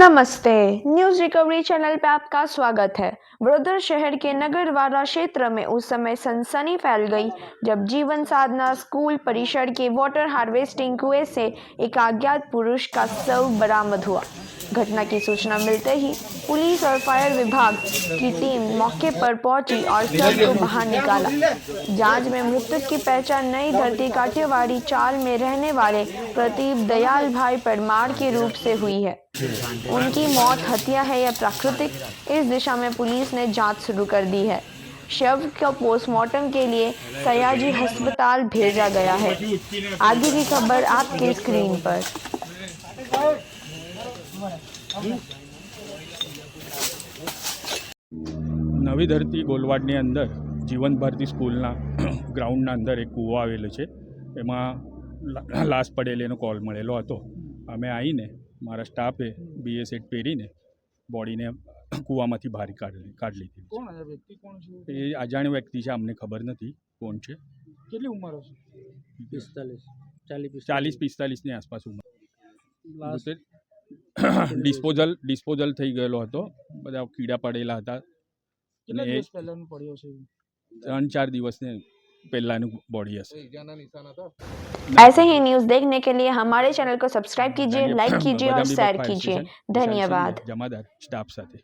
नमस्ते, news recovery channel पे आपका स्वागत है। वडोदरा शहर के नगरवाला क्षेत्र में उस समय सनसनी फैल गई जब जीवन साधना स्कूल परिसर के वाटर हार्वेस्टिंग कुएं से एक अज्ञात पुरुष का शव बरामद हुआ। घटना की सूचना मिलते ही पुलिस और फायर विभाग की टीम मौके पर पहुंची और शव को बाहर निकाला। जांच में मृतक की पहचान नई धरती काठियावाड़ी चाल में रहने वाले प्रदीप दयाल भाई परमार के रूप से हुई है। उनकी मौत हत्या है या प्राकृतिक, इस दिशा में पुलिस ने जांच शुरू कर दी है। शव को पोस्टमार्टम के लिए सयाजी अस्पताल भेजा गया है। आगे की खबर आपकी स्क्रीन पर। नवी धरती गोलवाडनी अंदर जीवन भारती स्कूलना ग्राउंडना अंदर एक कूવો आवेलो છે। એમાં લાશ પડેલીનો કોલ મળેલો હતો। અમે આવીને મારા સ્ટાફે BA સેટ પહેરીને બોડીને કૂવામાંથી બહાર કાઢી લીધી। કોણ આ વ્યક્તિ કોણ છે? એ અજાણ્યો વ્યક્તિ છે, અમને ખબર નથી કોણ છે। કેટલી ઉંમર હશે? 40-45ની આસપાસ ઉંમર। ડિસ્પોઝલ થઈ ગયેલો હતો, બધા કીડા પડેલા હતા। કેટલા દિવસ પહેલાનું પડ્યો છે? 3-4 દિવસને पहलानु बॉडी है। ऐसे ही न्यूज़ देखने के लिए हमारे चैनल को सब्सक्राइब कीजिए, लाइक कीजिए और शेयर कीजिए। धन्यवाद। जमादार स्टाफ साथे।